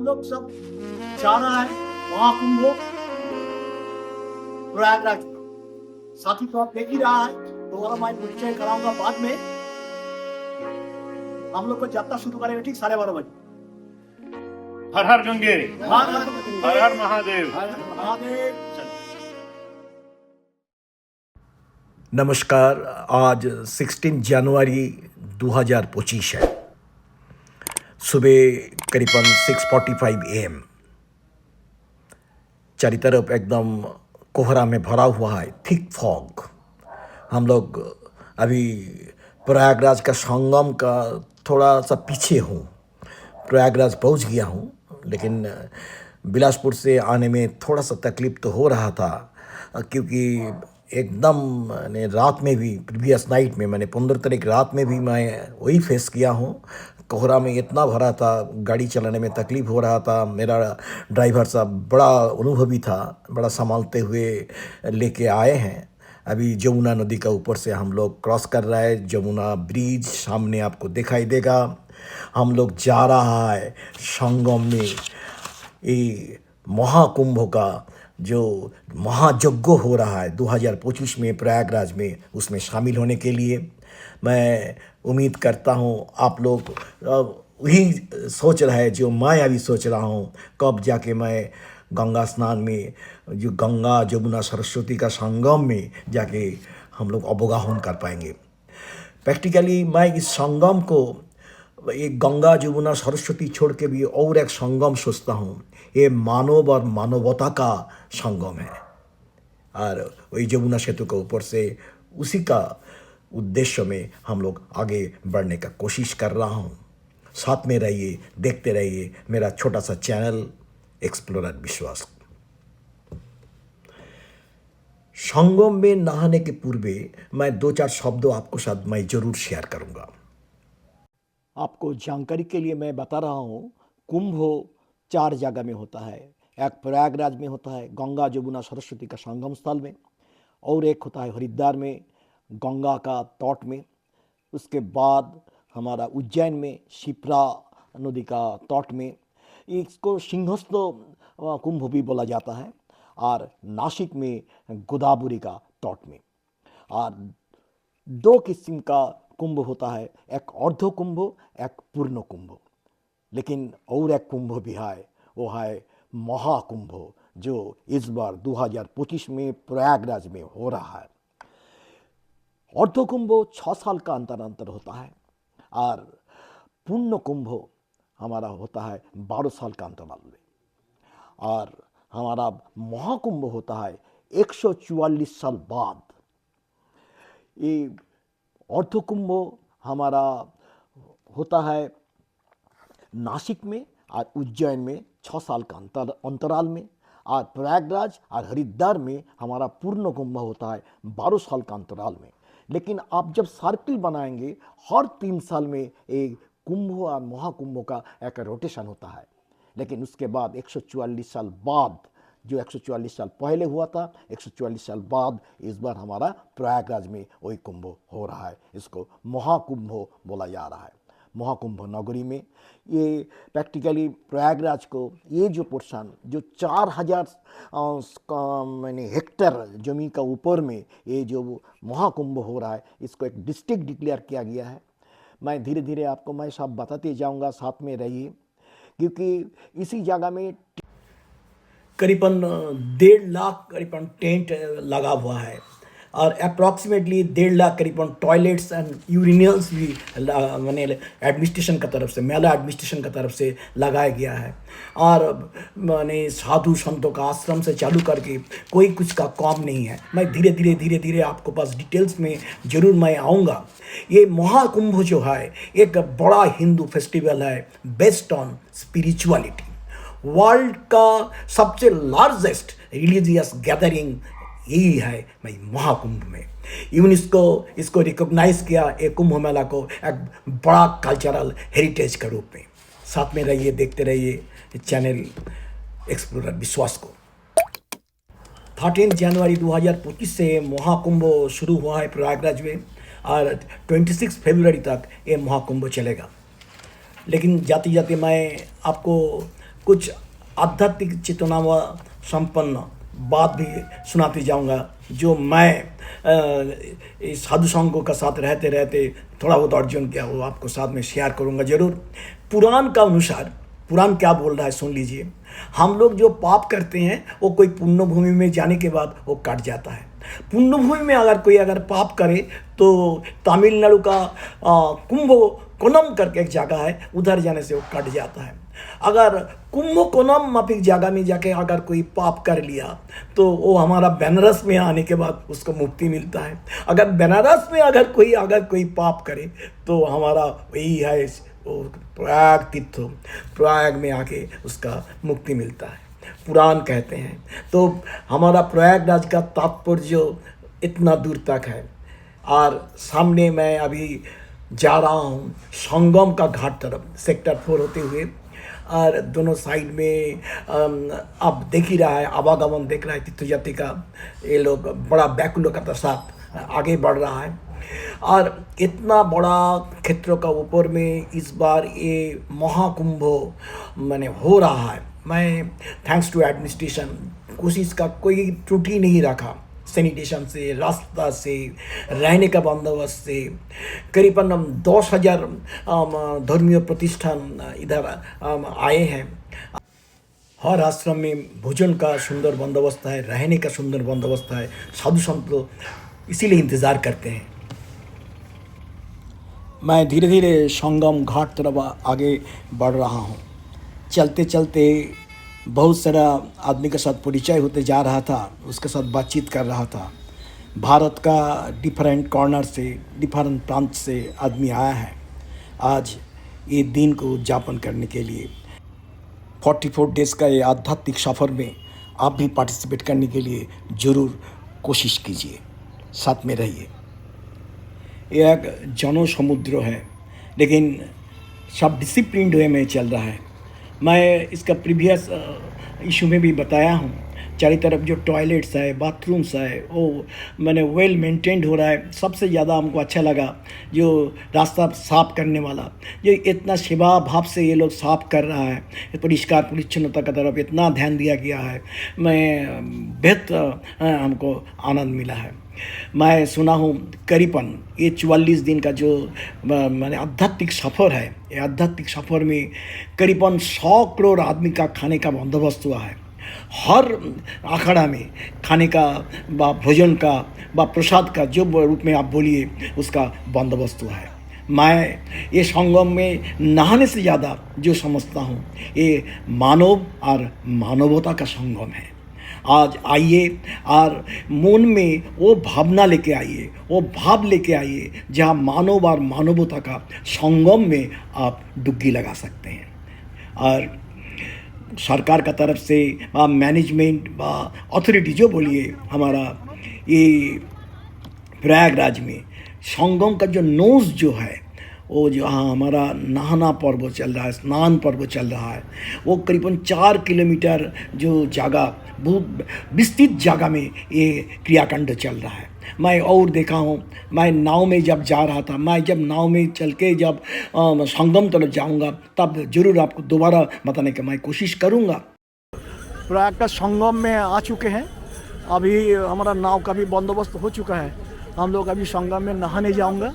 हम लोग सब जा रहा है महाकुंभ प्रयागराज। साथी तो आप देख ही रहा है, दोबारा मैं परिचय कराऊंगा बाद में। हम लोग को यात्रा शुरू करेंगे ठीक 12:30 बजे। हर हर गंगे, हर हर हर हर महादेव। हर हर महादेव। नमस्कार। आज 16 जनवरी 2025 है। सुबह करीबन 6:45 AM। चारों तरफ एकदम कोहरा में भरा हुआ है, थिक फॉग। हम लोग अभी प्रयागराज का संगम का थोड़ा सा पीछे हूँ। प्रयागराज पहुँच गया हूँ, लेकिन बिलासपुर से आने में थोड़ा सा तकलीफ तो हो रहा था, क्योंकि एकदम मैंने रात में भी प्रीवियस नाइट में मैंने 15 तारीख रात में भी मैं वही फेस किया हूँ। कोहरा में इतना भरा था, गाड़ी चलाने में तकलीफ़ हो रहा था। मेरा ड्राइवर साहब बड़ा अनुभवी था, बड़ा संभालते हुए लेके आए हैं। अभी जमुना नदी का ऊपर से हम लोग क्रॉस कर रहा है। जमुना ब्रिज सामने आपको दिखाई देगा। हम लोग जा रहा है संगम में, ये महाकुंभ का जो महायज्ञ हो रहा है 2025 में प्रयागराज में, उसमें शामिल होने के लिए मैं उम्मीद करता हूँ आप लोग वही सोच रहे हैं जो मैं अभी सोच रहा हूँ, कब जाके मैं गंगा स्नान में, जो गंगा जमुना सरस्वती का संगम में जाके हम लोग अवगाहन कर पाएंगे। प्रैक्टिकली मैं इस संगम को एक गंगा जमुना सरस्वती छोड़ के भी और एक संगम सोचता हूँ। ये मानव और मानवता का संगम है, और वही जमुना सेतु के ऊपर से उसी का उद्देश्य में हम लोग आगे बढ़ने का कोशिश कर रहा हूँ। साथ में रहिए, देखते रहिए मेरा छोटा सा चैनल एक्सप्लोरर विश्वास। संगम में नहाने के पूर्वे मैं 2-4 शब्द आपको साथ मैं जरूर शेयर करूँगा। आपको जानकारी के लिए मैं बता रहा हूँ, कुंभ 4 जगह में होता है। एक प्रयागराज में होता है, गंगा जमुना सरस्वती का संगम स्थल में, और एक होता है हरिद्वार में, गंगा का तट में। उसके बाद हमारा उज्जैन में शिप्रा नदी का तट में, इसको सिंहस्थ कुंभ भी बोला जाता है, और नासिक में गोदावरी का तट में। और 2 किस्म का कुंभ होता है, एक अर्ध कुंभ, एक पूर्ण कुंभ। लेकिन और एक कुंभ भी है, वो है महाकुंभ, जो इस बार 2025 में प्रयागराज में हो रहा है। अर्ध कुंभ 6 साल का अंतर होता है, और पूर्ण कुंभ हमारा होता है 12 साल का अंतराल में। और हमारा महाकुंभ होता है 144 साल बाद। ये अर्ध कुंभ हमारा होता है नासिक में और उज्जैन में 6 साल का अंतराल में, और प्रयागराज और हरिद्वार में हमारा पूर्ण कुंभ होता है 12 साल का अंतराल में। लेकिन आप जब सर्किल बनाएंगे, हर 3 साल में एक कुंभ और महाकुंभ का एक रोटेशन होता है। लेकिन उसके बाद 144 साल बाद, जो 144 साल पहले हुआ था, 144 साल बाद इस बार हमारा प्रयागराज में वही कुंभ हो रहा है। इसको महाकुंभ बोला जा रहा है। महाकुंभ नगरी में ये प्रैक्टिकली प्रयागराज को ये जो पोर्शन जो 4000 मैंने हेक्टेयर जमीन का ऊपर में ये जो महाकुंभ हो रहा है, इसको एक डिस्ट्रिक्ट डिक्लेयर किया गया है। मैं धीरे धीरे आपको मैं सब बताते जाऊंगा, साथ में रहिए, क्योंकि इसी जगह में करीबन 1.5 लाख करीबन टेंट लगा हुआ है, और अप्रॉक्सीमेटली 1.5 लाख करीबन टॉयलेट्स एंड यूरिनल्स भी मैंने एडमिनिस्ट्रेशन का तरफ से, मेला एडमिनिस्ट्रेशन का तरफ से लगाया गया है। और मैंने साधु संतों का आश्रम से चालू करके कोई कुछ का कम नहीं है। मैं धीरे धीरे आपको पास डिटेल्स में ज़रूर मैं आऊँगा। ये महाकुंभ जो है एक बड़ा हिंदू फेस्टिवल है, बेस्ड ऑन स्पिरिचुअलिटी। वर्ल्ड का सबसे लार्जेस्ट रिलीजियस गैदरिंग यही है भाई महाकुंभ में। यूनेस्को इसको रिकॉग्नाइज किया एक कुंभ मेला को एक बड़ा कल्चरल हेरिटेज के रूप में। साथ में रहिए, देखते रहिए चैनल एक्सप्लोरर विश्वास को। 13 जनवरी 2025 से महाकुंभ शुरू हुआ है प्रयागराज में, और 26 फरवरी तक ये महाकुंभ चलेगा। लेकिन जाते जाते मैं आपको कुछ आध्यात्मिक चेतना व संपन्न बात भी सुनाते जाऊंगा जो मैं इस साधु संघों का साथ रहते रहते थोड़ा बहुत अर्जन किया वो आपको साथ में शेयर करूंगा जरूर। पुराण का अनुसार पुराण क्या बोल रहा है सुन लीजिए। हम लोग जो पाप करते हैं वो कोई पुण्य भूमि में जाने के बाद वो कट जाता है। पुण्य भूमि में अगर पाप करे तो तमिलनाडु का कुंभकोणम करके एक जगह है, उधर जाने से वो कट जाता है। अगर कुंभकोणम माफिक जगह में जाके अगर कोई पाप कर लिया तो वो हमारा बनारस में आने के बाद उसको मुक्ति मिलता है। अगर बनारस में अगर कोई पाप करे तो हमारा वही है प्रयाग तीर्थ, प्रयाग में आके उसका मुक्ति मिलता है, पुराण कहते हैं। तो हमारा प्रयागराज का तात्पर्य इतना दूर तक है। और सामने मैं अभी जा रहा हूँ संगम का घाट तरफ, सेक्टर 4 होते हुए, और दोनों साइड में आप देख ही रहा है आवागमन देख रहा है तीर्थयात्री का। ये लोग बड़ा व्याकुलता के साथ आगे बढ़ रहा है। और इतना बड़ा क्षेत्र का ऊपर में इस बार ये महाकुंभ माने हो रहा है। मैं थैंक्स टू एडमिनिस्ट्रेशन कोशिश का कोई त्रुटि नहीं रखा, सैनिटेशन से, रास्ता से, रहने का बंदोबस्त से। करीबन 10,000 धर्मीय प्रतिष्ठान इधर आए हैं। हर आश्रम में भोजन का सुंदर बंदोबस्त है, रहने का सुंदर बंदोबस्त है। साधु संत इसीलिए इंतज़ार करते हैं। मैं धीरे धीरे संगम घाट तरफ आगे बढ़ रहा हूँ। चलते चलते बहुत सारा आदमी के साथ परिचय होते जा रहा था, उसके साथ बातचीत कर रहा था। भारत का डिफरेंट कॉर्नर से, डिफरेंट प्रांत से आदमी आया है आज ये दिन को उद्यापन करने के लिए। 44 डेज़ का ये आध्यात्मिक सफ़र में आप भी पार्टिसिपेट करने के लिए ज़रूर कोशिश कीजिए, साथ में रहिए। ये एक जन समुद्र है, लेकिन सब डिसिप्लिन्ड वे में चल रहा है। मैं इसका प्रीवियस इशू में भी बताया हूँ, चारों तरफ जो टॉयलेट्स है, बाथरूम्स है, वो मैंने वेल मेंटेन्ड हो रहा है। सबसे ज़्यादा हमको अच्छा लगा जो रास्ता साफ़ करने वाला, जो इतना सेवा भाव से ये लोग साफ़ कर रहा है, परिष्कार परिच्छन्नता की तरफ इतना ध्यान दिया गया है। मैं बेहद हमको आनंद मिला है। मैं सुना हूँ करीबन ये 44 दिन का जो मैंने आध्यात्मिक सफ़र है, ये आध्यात्मिक सफ़र में करीबन 100 करोड़ आदमी का खाने का बंदोबस्त हुआ है। हर अखाड़ा में खाने का व भोजन का व प्रसाद का जो रूप में आप बोलिए उसका बंदोबस्त हुआ है। मैं ये संगम में नहाने से ज़्यादा जो समझता हूँ ये मानव और मानवता का संगम है। आज आइए और मन में वो भावना लेके आइए, वो भाव लेके आइए जहाँ मानव और मानवता का संगम में आप डुबकी लगा सकते हैं। और सरकार का तरफ से मैनेजमेंट व अथॉरिटी जो बोलिए, हमारा ये प्रयागराज में संगम का जो नोज जो है, वो जो हमारा नहाना पर्व चल रहा है, स्नान पर्व चल रहा है, वो करीबन 4 किलोमीटर जो जगह, बहुत विस्तृत जगह में ये क्रियाकांड चल रहा है। मैं और देखा हूँ, मैं नाव में जब जा रहा था, मैं जब नाव में चल के जब संगम तरफ जाऊँगा तब जरूर आपको दोबारा बताने की मैं कोशिश करूँगा। प्रयाग का संगम में आ चुके हैं, अभी हमारा नाव का भी बंदोबस्त हो चुका है। हम लोग अभी संगम में नहाने जाऊँगा।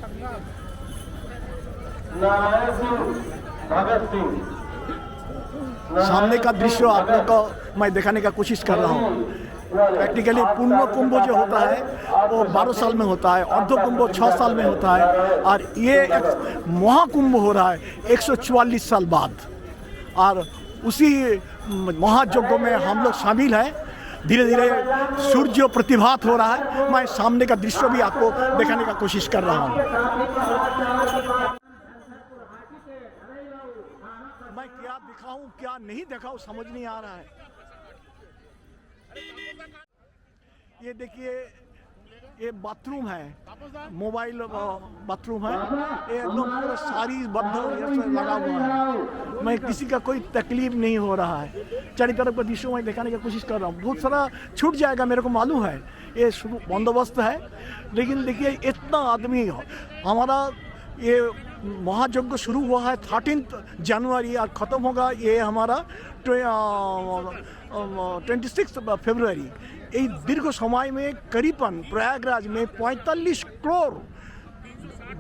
सामने का दृश्य आप लोग को मैं दिखाने का कोशिश कर रहा हूँ। प्रैक्टिकली पूर्ण कुंभ जो होता है वो 12 साल में होता है, अर्ध कुंभ 6 साल में होता है, और ये एक महाकुंभ हो रहा है 144 साल बाद। और उसी महायज्ञ में हम लोग शामिल हैं। धीरे धीरे सूर्य प्रतिभात हो रहा है। मैं सामने का दृश्य भी आपको दिखाने का कोशिश कर रहा हूँ। मैं क्या दिखाऊं क्या नहीं दिखाऊं समझ नहीं आ रहा है। ये देखिए, ये बाथरूम है, मोबाइल बाथरूम है, ये एकदम पूरा सारी बंद लगा हुआ है। मैं किसी का कोई तकलीफ नहीं हो रहा है। चारों तरफ का दृश्य मैं दिखाने की कोशिश कर रहा हूँ। बहुत सारा छूट जाएगा, मेरे को मालूम है, ये बंदोबस्त है। लेकिन देखिए इतना आदमी, हमारा ये महायज्ञ शुरू हुआ है 13 जनवरी और ख़त्म होगा ये हमारा ফেব্রুয়ারি এই দীর্ঘ সময় में करीबन प्रयागराज में 45 करोड़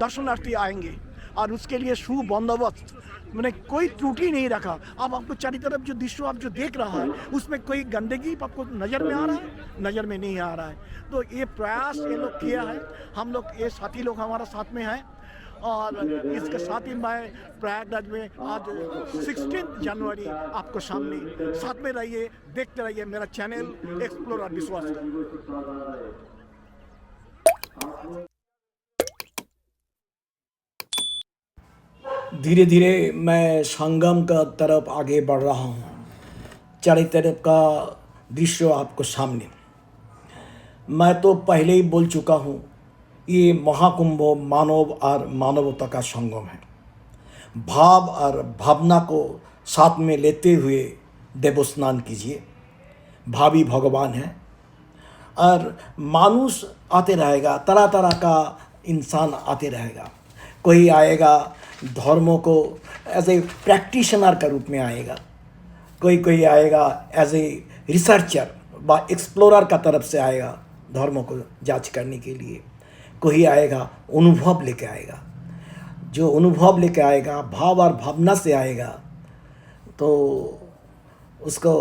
दर्शनार्थी आएंगे और उसके लिए सुबंदोबस्त मैंने कोई त्रुटि नहीं रखा। अब आपको चारों तरफ जो दृश्य आप जो देख रहा है उसमें कोई गंदगी आपको नज़र में आ रहा है? नज़र में नहीं आ रहा है। तो ये प्रयास ये लोग किया है, हम लोग ये साथी लोग हमारा साथ में हैं और इसके साथ ही मैं प्रयागराज में आज 16 जनवरी आपको सामने साथ में रहिए, देखते रहिए मेरा चैनल एक्सप्लोरर विश्वास। धीरे धीरे मैं संगम का तरफ आगे बढ़ रहा हूँ। चारों तरफ का दृश्य आपको सामने। मैं तो पहले ही बोल चुका हूँ, ये महाकुंभ मानव और मानवता का संगम है। भाव और भावना को साथ में लेते हुए देवस्नान कीजिए। भावी भगवान है और मानुष आते रहेगा, तरह तरह का इंसान आते रहेगा। कोई आएगा धर्मों को एज ए प्रैक्टिशनर का रूप में आएगा, कोई आएगा एज ए रिसर्चर व एक्सप्लोरर का तरफ से आएगा धर्मों को जांच करने के लिए। कोई आएगा अनुभव लेके आएगा, जो अनुभव लेके आएगा भाव और भावना से आएगा तो उसको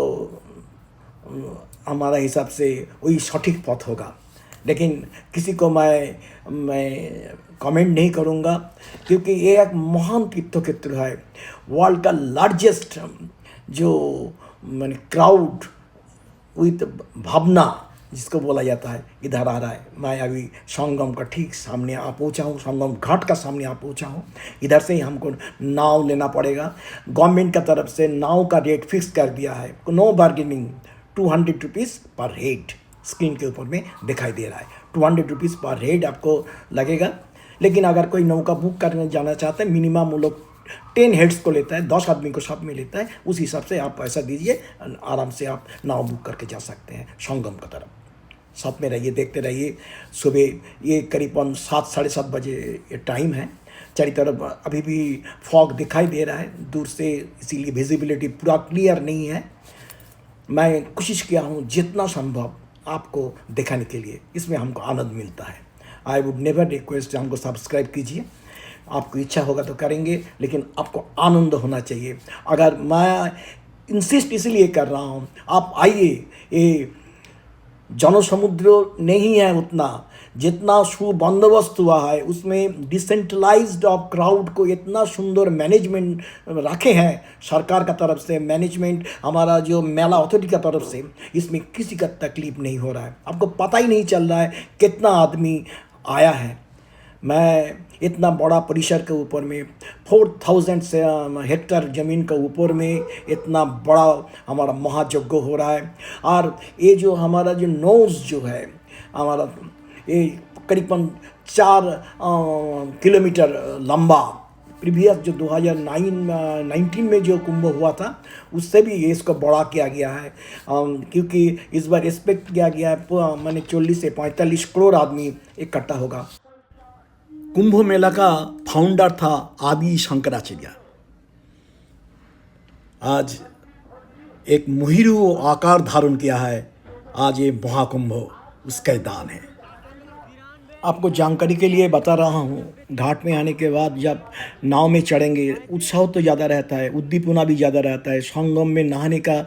हमारा हिसाब से वही सटीक पथ होगा। लेकिन किसी को मैं कमेंट नहीं करूँगा क्योंकि ये एक महान तीर्थक्षेत्र है। वर्ल्ड का लार्जेस्ट जो मैंने क्राउड विथ भावना जिसको बोला जाता है इधर आ रहा है। मैं अभी संगम का ठीक सामने आ पहुँचा हूँ, संगम घाट का सामने आ पहुँचा हूँ। इधर से ही हमको नाव लेना पड़ेगा। गवर्नमेंट का तरफ से नाव का रेट फिक्स कर दिया है, नो बार्गेनिंग, 200 रुपीज़ पर हेड। स्क्रीन के ऊपर में दिखाई दे रहा है 200 रुपीज़ पर हेड आपको लगेगा। लेकिन अगर कोई नौका बुक करने जाना चाहता है, मिनिमम वो लोग 10 हेड्स को लेता है, 10 आदमी को साथ में लेता है। उस हिसाब से आप पैसा दीजिए, आराम से आप नाव बुक करके जा सकते हैं संगम की तरफ। साथ में रहिए, देखते रहिए। सुबह ये करीबन 7 साढ़े 7 बजे ये टाइम है। चारों तरफ अभी भी फॉग दिखाई दे रहा है दूर से, इसीलिए विजिबिलिटी पूरा क्लियर नहीं है। मैं कोशिश किया हूँ जितना संभव आपको दिखाने के लिए, इसमें हमको आनंद मिलता है। आई वुड नेवर रिक्वेस्ट हमको सब्सक्राइब कीजिए, आपको इच्छा होगा तो करेंगे, लेकिन आपको आनंद होना चाहिए। अगर मैं इंसिस्ट इसलिए कर रहा हूँ, आप आइए। ये जनसमुद्र नहीं है उतना जितना सुबंदोबस्त हुआ है, उसमें डिसेंट्रलाइज्ड ऑफ क्राउड को इतना सुंदर मैनेजमेंट रखे हैं सरकार का तरफ से, मैनेजमेंट हमारा जो मेला अथॉरिटी का तरफ से। इसमें किसी का तकलीफ नहीं हो रहा है, आपको पता ही नहीं चल रहा है कितना आदमी आया है। मैं इतना बड़ा परिसर के ऊपर में 4000 से हेक्टर ज़मीन के ऊपर में इतना बड़ा हमारा महायज्ञ हो रहा है। और ये जो हमारा जो नोज़ जो है हमारा, ये करीबन 4 किलोमीटर लंबा। प्रीवियस जो 2019 में जो कुंभ हुआ था उससे भी ये इसको बड़ा किया गया है, क्योंकि इस बार एक्सपेक्ट किया गया है मैंने 40 से 45 करोड़ आदमी इकट्ठा होगा। कुंभ मेला का फाउंडर था आदि शंकराचार्य। आज एक मुहिरू आकार धारण किया है, आज ये महाकुंभ उसका दान है। आपको जानकारी के लिए बता रहा हूँ, घाट में आने के बाद जब नाव में चढ़ेंगे उत्साह तो ज़्यादा रहता है, उद्दीपना भी ज़्यादा रहता है, संगम में नहाने का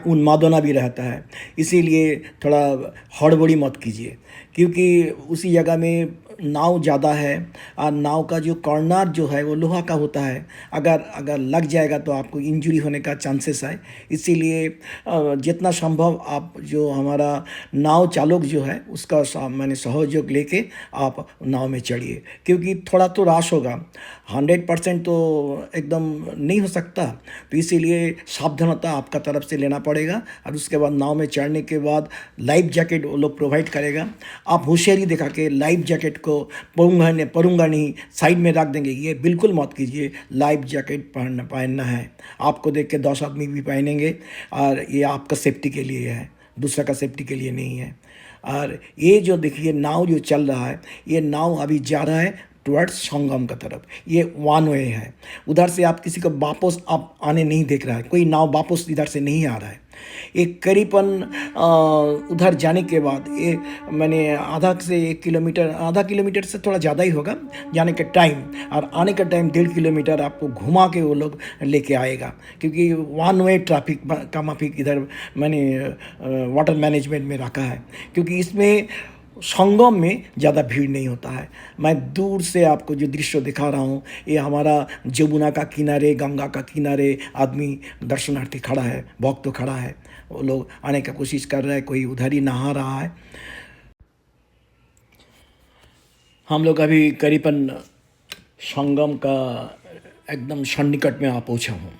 उन्मादना भी रहता है। इसीलिए थोड़ा हड़बड़ी मत कीजिए, क्योंकि उसी जगह में नाव ज़्यादा है और नाव का जो कॉर्नर जो है वो लोहा का होता है। अगर लग जाएगा तो आपको इंजरी होने का चांसेस है। इसीलिए जितना संभव आप जो हमारा नाव चालक जो है उसका मैंने सहयोग लेके आप नाव में चढ़िए, क्योंकि थोड़ा तो राश होगा, 100% तो एकदम नहीं हो सकता। तो इसीलिए सावधानता आपका तरफ से लेना पड़ेगा। और उसके बाद नाव में चढ़ने के बाद लाइफ जैकेट वो लोग प्रोवाइड करेगा। आप होशियारी दिखा के लाइफ जैकेट को परूंगा नहीं साइड में रख देंगे, ये बिल्कुल मत कीजिए। लाइफ जैकेट पहनना है, आपको देख के 10 आदमी भी पहनेंगे और ये आपका सेफ्टी के लिए है, दूसरा का सेफ्टी के लिए नहीं है। और ये जो देखिए नाव जो चल रहा है, ये नाव अभी जा रहा है टुवर्ड्स संगम का तरफ। ये वन वे है, उधर से आप किसी को वापस आप आने नहीं देख रहा है, कोई नाव वापस इधर से नहीं आ रहा है। एक करीबन उधर जाने के बाद ये मैंने आधा से 1 किलोमीटर, आधा किलोमीटर से थोड़ा ज़्यादा ही होगा जाने के टाइम, और आने का टाइम 1.5 किलोमीटर आपको घुमा के वो लोग लेके आएगा, क्योंकि वन वे ट्रैफिक का माफिक इधर मैंने वाटर मैनेजमेंट में रखा है, क्योंकि इसमें संगम में ज़्यादा भीड़ नहीं होता है। मैं दूर से आपको जो दृश्य दिखा रहा हूँ, ये हमारा जमुना का किनारे, गंगा का किनारे आदमी दर्शनार्थी खड़ा है, भक्त तो खड़ा है, वो लोग आने का कोशिश कर रहा है, कोई उधर ही नहा रहा है। हम लोग अभी करीबन संगम का एकदम सन्निकट में आ पहुँचा हूँ।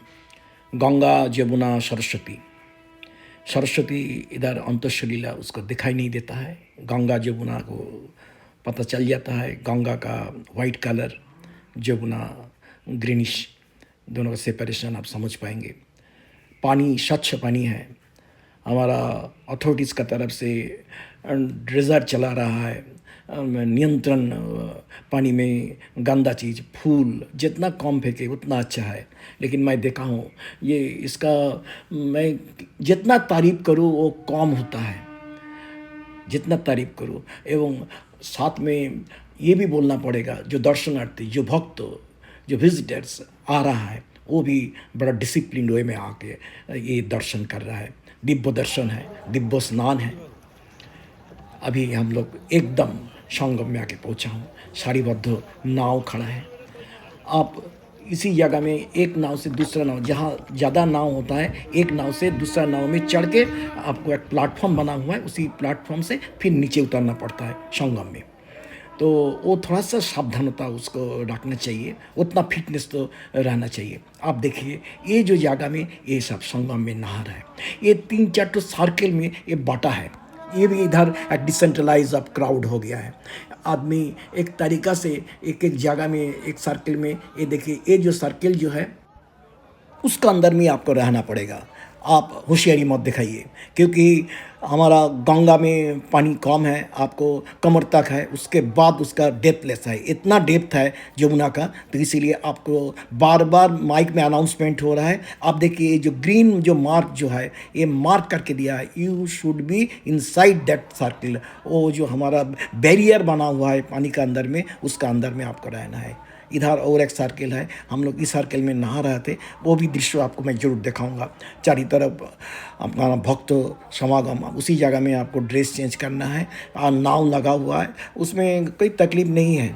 गंगा, जमुना, सरस्वती इधर अंतःसलीला उसको दिखाई नहीं देता है, गंगा जमुना को पता चल जाता है। गंगा का वाइट कलर, जमुना ग्रीनिश, दोनों का सेपरेशन आप समझ पाएंगे। पानी स्वच्छ पानी है। हमारा अथॉरिटीज़ का तरफ से ड्रेजर चला रहा है, नियंत्रण, पानी में गंदा चीज़, फूल जितना कम फेंके उतना अच्छा है। लेकिन मैं देखा हूँ ये इसका मैं जितना तारीफ़ करूँ वो कम होता है, जितना तारीफ़ करूँ। एवं साथ में ये भी बोलना पड़ेगा, जो दर्शनार्थी, जो भक्त, जो विजिटर्स आ रहा है, वो भी बड़ा डिसिप्लिन वे में आके ये दर्शन कर रहा है। दिव्य दर्शन है, दिव्य स्नान है। अभी हम लोग एकदम संगम में आके पहुंचा हूँ। सारिबद्ध नाव खड़ा है। आप इसी जगह में एक नाव से दूसरा नाव, जहाँ ज़्यादा नाव होता है, एक नाव से दूसरा नाव में चढ़ के आपको एक प्लेटफॉर्म बना हुआ है, उसी प्लेटफॉर्म से फिर नीचे उतरना पड़ता है संगम में। तो वो थोड़ा सा सावधानता उसको रखना चाहिए, उतना फिटनेस तो रहना चाहिए। आप देखिए ये जो जगह में ये सब संगम में नहा रहा है, ये 3-4 तो सर्किल में ये बाटा है। ये भी इधर एक डिसेंट्रलाइज अब क्राउड हो गया है। आदमी एक तरीक़ा से एक जगह में, एक सर्किल में, ये देखिए ये जो सर्किल जो है उसका अंदर में आपको रहना पड़ेगा। आप होशियारी मत दिखाइए, क्योंकि हमारा गंगा में पानी कम है, आपको कमर तक है, उसके बाद उसका डेप्थलेस है, इतना डेप्थ है जमुना का। तो इसीलिए आपको बार बार माइक में अनाउंसमेंट हो रहा है। आप देखिए जो ग्रीन जो मार्क जो है, ये मार्क करके दिया है, you should be inside that circle. वो जो हमारा बैरियर बना हुआ है पानी का अंदर में, उसका अंदर में आपको रहना है। इधर और एक सर्किल है, हम लोग इस सर्किल में नहा रहे थे, वो भी दृश्य आपको मैं ज़रूर दिखाऊंगा। चारों तरफ अपना भक्त समागम, उसी जगह में आपको ड्रेस चेंज करना है, और नाव लगा हुआ है, उसमें कोई तकलीफ नहीं है।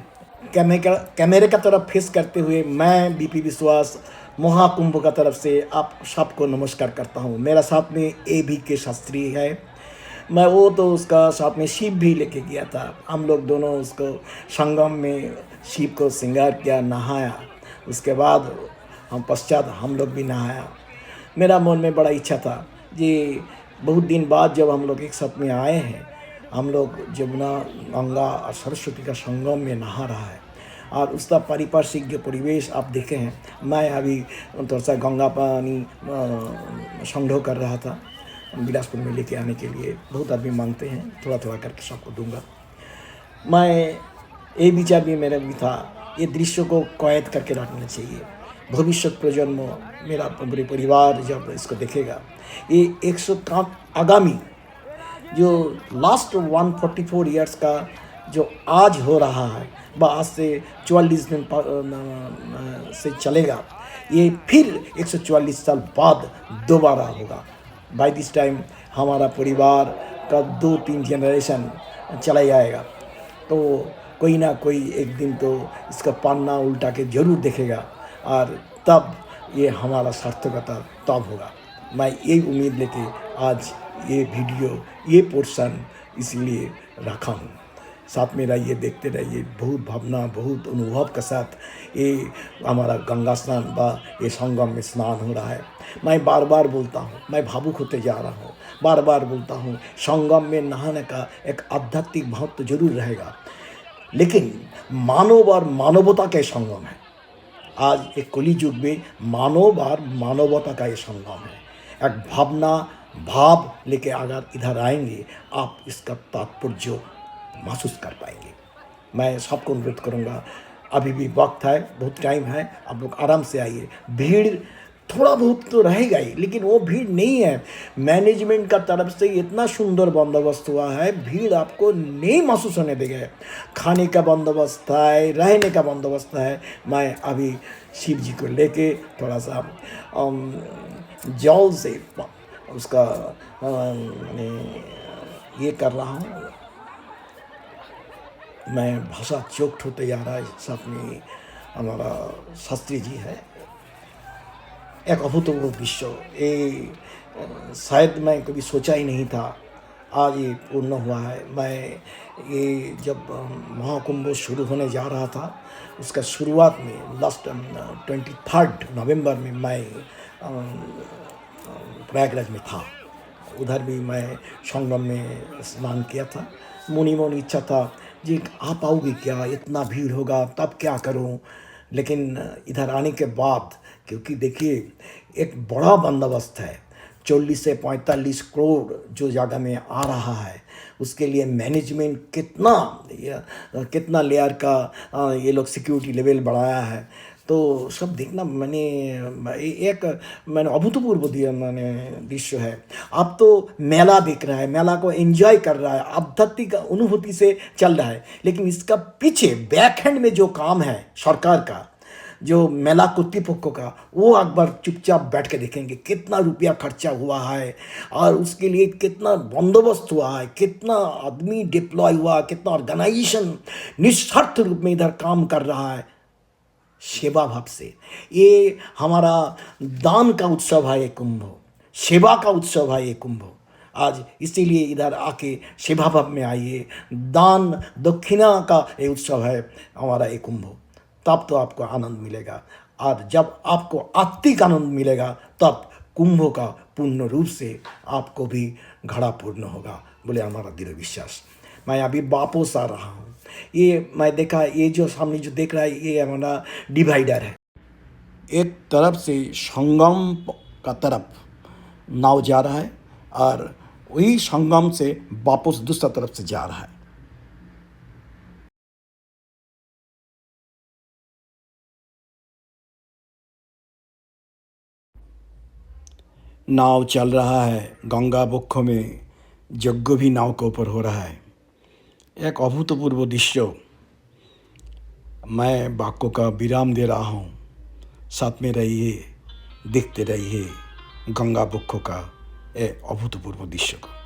कैमरे का तरफ फेस करते हुए मैं बीपी विश्वास महाकुंभ का तरफ से आप सबको नमस्कार करता हूँ। मेरा साथ में ABK शास्त्री है, मैं वो तो उसका साथ में शिप भी लेके गया था। हम लोग दोनों उसको संगम में शिप को श्रृंगार किया, नहाया। उसके बाद पश्चात हम लोग भी नहाया। मेरा मन में बड़ा इच्छा था कि बहुत दिन बाद जब हम लोग एक साथ में आए हैं, हम लोग जमुना, गंगा और सरस्वती का संगम में नहा रहा है, और उसका पारिपार्श्विक जो परिवेश आप देखे हैं। मैं अभी थोड़ा सा गंगा पानी संग्रह कर रहा था, बिलासपुर में लेके आने के लिए। बहुत आदमी मांगते हैं, थोड़ा थोड़ा करके सबको दूंगा। मैं ये विचार भी मेरा भी था, ये दृश्य को कैद करके रखना चाहिए। भविष्य प्रजन्म, मेरा पूरे परिवार जब इसको देखेगा, ये 100 आगामी जो लास्ट 144 ईयर्स का जो आज हो रहा है, वह आज से 44 दिन से चलेगा। ये फिर 144 साल बाद दोबारा होगा। बाय दिस टाइम हमारा परिवार का 2-3 जनरेशन चला जाएगा, तो कोई ना कोई एक दिन तो इसका पन्ना उल्टा के ज़रूर देखेगा, और तब ये हमारा सार्थकता तब होगा। मैं यही उम्मीद लेके आज ये वीडियो, ये पोर्शन इसलिए रखा हूँ। साथ मेरा ये देखते रहिए, बहुत भावना, बहुत अनुभव के साथ ये हमारा गंगा स्नान व ये संगम में स्नान हो रहा है। मैं बार बार बोलता हूँ, मैं भावुक होते जा रहा हूँ, बार बार बोलता हूँ, संगम में नहाने का एक आध्यात्मिक महत्व तो जरूर रहेगा, लेकिन मानव और मानवता का संगम है। आज एक कली युग में मानव और मानवता का ये संगम है। एक भावना, भाव लेके अगर इधर आएंगे, आप इसका तात्पर्य महसूस कर पाएंगे। मैं सबको अनुरोध करूँगा, अभी भी वक्त है, बहुत टाइम है, आप लोग आराम से आइए। भीड़ थोड़ा बहुत तो रहेगा ही, लेकिन वो भीड़ नहीं है। मैनेजमेंट का तरफ से इतना सुंदर बंदोबस्त हुआ है, भीड़ आपको नहीं महसूस होने देगा। खाने का बंदोबस्त है, रहने का बंदोबस्त है। मैं अभी शिव जी को लेके थोड़ा सा जल से उसका ये कर रहा हूँ। मैं भाषा चौकठ होते जा रहा है। साथ में हमारा शास्त्री जी है। एक अभूतपूर्व दृश्य, ये शायद मैं कभी सोचा ही नहीं था, आज ये पूर्ण हुआ है। मैं ये जब महाकुंभ शुरू होने जा रहा था, उसका शुरुआत में लास्ट 23 नवंबर में मैं प्रयागराज में था। उधर भी मैं संगम में स्नान किया था। मुनि मन इच्छा था जी आ पाओगे क्या, इतना भीड़ होगा तब क्या करूं। लेकिन इधर आने के बाद, क्योंकि देखिए एक बड़ा बंदोबस्त है, 40 से 45 करोड़ जो जगह में आ रहा है, उसके लिए मैनेजमेंट कितना लेयर का ये लोग सिक्योरिटी लेवल बढ़ाया है। तो सब देखना मैंने अभूतपूर्व दिया मैंने दृश्य है। अब तो मेला देख रहा है, मेला को एंजॉय कर रहा है, आध्यात्मिक अनुभूति से चल रहा है। लेकिन इसका पीछे बैक हैंड में जो काम है सरकार का, जो मेला कर्तृपक्ष का, वो एक बार चुपचाप बैठ के देखेंगे कितना रुपया खर्चा हुआ है और उसके लिए कितना बंदोबस्त हुआ है, कितना आदमी डिप्लॉय हुआ, कितना ऑर्गेनाइजेशन निस्वार्थ रूप में इधर काम कर रहा है सेवा भाव से। ये हमारा दान का उत्सव है ये कुंभ, सेवा का उत्सव है ये कुंभ। आज इसीलिए इधर आके सेवा भाव में आइए। दान दक्षिणा का ये उत्सव है हमारा ये कुंभ। तब तो आपको आनंद मिलेगा, और जब आपको आत्मिक आनंद मिलेगा तब कुंभ का पूर्ण रूप से आपको भी घड़ा पूर्ण होगा, बोले हमारा दृढ़ विश्वास। मैं अभी वापस आ रहा हूँ। ये मैं देखा, ये जो सामने जो देख रहा है ये हमारा डिवाइडर है। एक तरफ से संगम का तरफ नाव जा रहा है और वही संगम से वापस दूसरा तरफ से जा रहा है। नाव चल रहा है, गंगा वक्ष में यज्ञ भी नाव के ऊपर हो रहा है। एक अभूतपूर्व दृश्य। मैं वाक्यों का विराम दे रहा हूँ, साथ में रहिए, देखते रहिए गंगा वक्ष का ये अभूतपूर्व दृश्य को।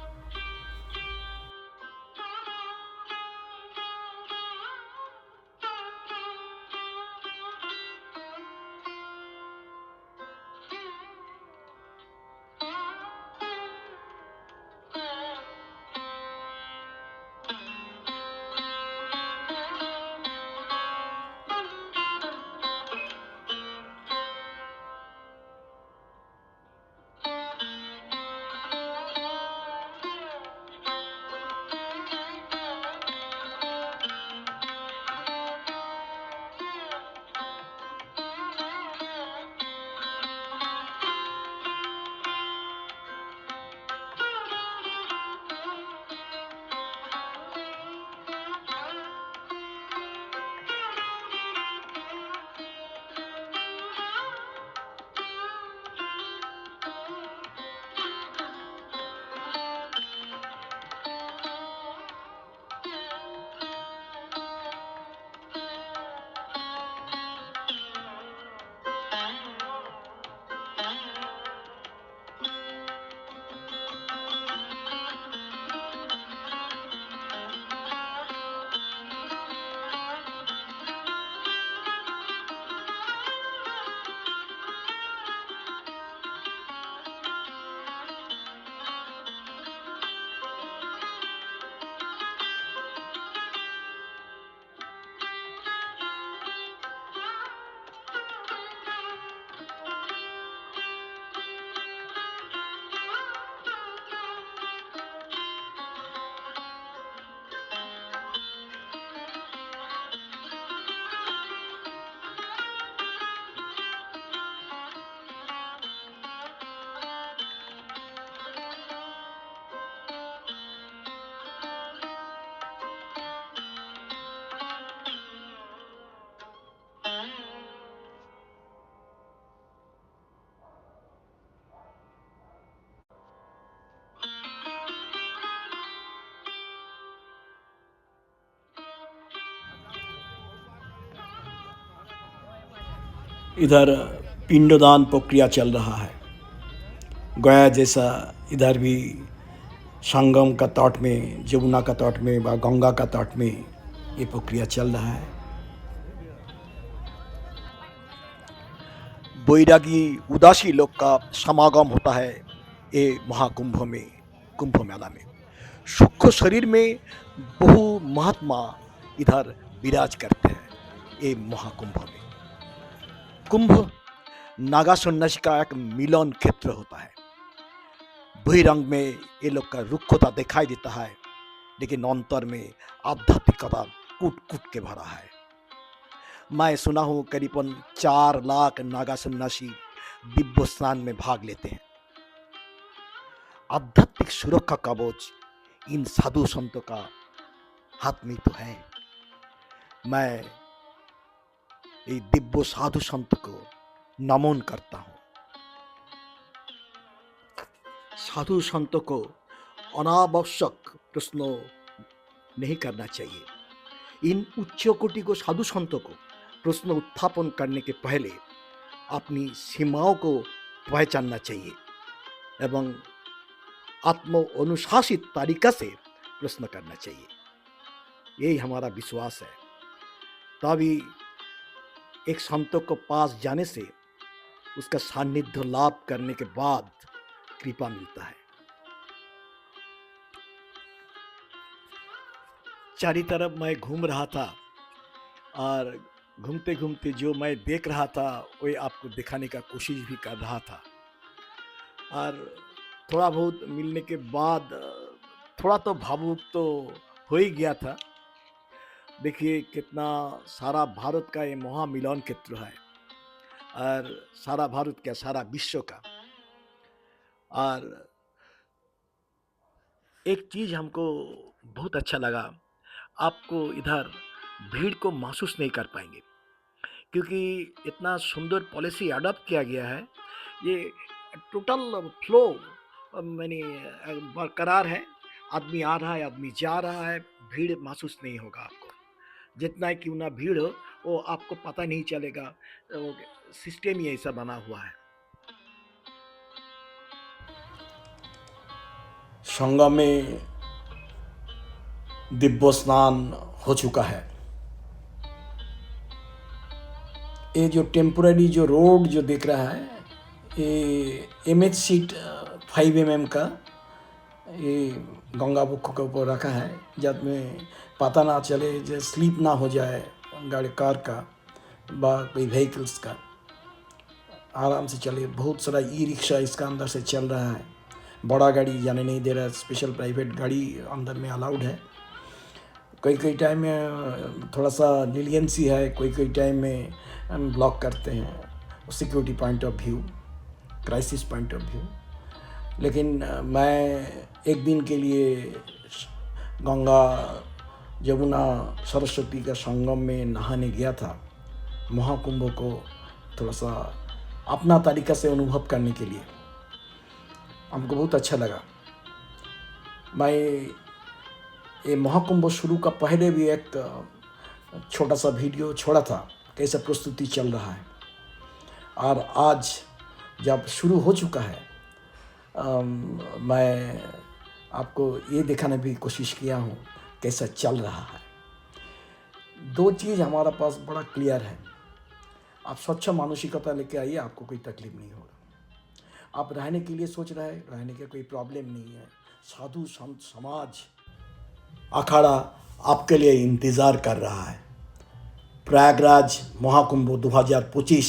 इधर पिंडदान प्रक्रिया चल रहा है। गया जैसा इधर भी संगम का तट में, जमुना का तट में व गंगा का तट में ये प्रक्रिया चल रहा है। बैरागी उदासी लोग का समागम होता है ये महाकुंभ में, कुंभ मेला में। सूक्ष्म शरीर में बहु महात्मा इधर विराज करते हैं ये महाकुंभ में। कुंभ नागा सन्यासी का एक मिलन क्षेत्र होता है। बहिरंग में ये लोग का रुक्षता दिखाई देता है, लेकिन अंतर में आध्यात्मिकता कूट कूट के भरा है। मैं सुना हूँ करीबन 4 लाख नागा सन्यासी दिव्य स्नान में भाग लेते हैं। आध्यात्मिक सुरक्षा कवच इन साधु संतों का हाथ में तो है। मैं ये दिव्य साधु संत को नमन करता हूँ। साधु संतों को अनावश्यक प्रश्न नहीं करना चाहिए। इन उच्च कोटि को साधु संतों को प्रश्न उत्थापन करने के पहले अपनी सीमाओं को पहचानना चाहिए एवं आत्म अनुशासित तरीका से प्रश्न करना चाहिए। यही हमारा विश्वास है। तभी एक संतों को पास जाने से उसका सानिध्य लाभ करने के बाद कृपा मिलता है। चारी तरफ मैं घूम रहा था और घूमते घूमते जो मैं देख रहा था वही आपको दिखाने का कोशिश भी कर रहा था। और थोड़ा बहुत मिलने के बाद थोड़ा तो भावुक तो हो ही गया था। देखिए कितना सारा भारत का ये महामिलन क्षेत्र है, और सारा भारत क्या सारा विश्व का। और एक चीज़ हमको बहुत अच्छा लगा, आपको इधर भीड़ को महसूस नहीं कर पाएंगे, क्योंकि इतना सुंदर पॉलिसी अडॉप्ट किया गया है। ये टोटल फ्लो मैंने बरकरार है। आदमी आ रहा है, आदमी जा रहा है, भीड़ महसूस नहीं होगा आपको। जितना क्यों ना भीड़ हो वो आपको पता नहीं चलेगा। वो सिस्टम ही ऐसा बना हुआ है। संगम में दिव्य स्नान हो चुका है। ये जो टेम्पोररी जो रोड जो दिख रहा है, ये MH सीट 5 mm का ये गंगा बुक के ऊपर रखा है, जब में पता ना चले, जो स्लीप ना हो जाए गाड़ी कार का बा कोई व्हीकल्स का, आराम से चले। बहुत सारा ई-रिक्शा इसका अंदर से चल रहा है। बड़ा गाड़ी जाने नहीं दे रहा है, स्पेशल प्राइवेट गाड़ी अंदर में अलाउड है। कई टाइम में थोड़ा सा लीलियंसी है, कोई टाइम में हम ब्लॉक करते हैं security point of view, crisis point of view. लेकिन मैं एक दिन के लिए गंगा जमुना सरस्वती का संगम में नहाने गया था, महाकुंभ को थोड़ा सा अपना तरीका से अनुभव करने के लिए। हमको बहुत अच्छा लगा। मैं ये महाकुंभ शुरू का पहले भी एक छोटा सा वीडियो छोड़ा था, कैसा प्रस्तुति चल रहा है। और आज जब शुरू हो चुका है, मैं आपको ये दिखाने भी कोशिश किया हूँ कैसा चल रहा है। 2 चीज़ हमारा पास बड़ा क्लियर है। आप स्वच्छ मानसिकता लेके आइए, आपको कोई तकलीफ नहीं होगा। आप रहने के लिए सोच रहे हैं, रहने का कोई प्रॉब्लम नहीं है। साधु संत समाज अखाड़ा आपके लिए इंतज़ार कर रहा है। प्रयागराज महाकुंभ 2025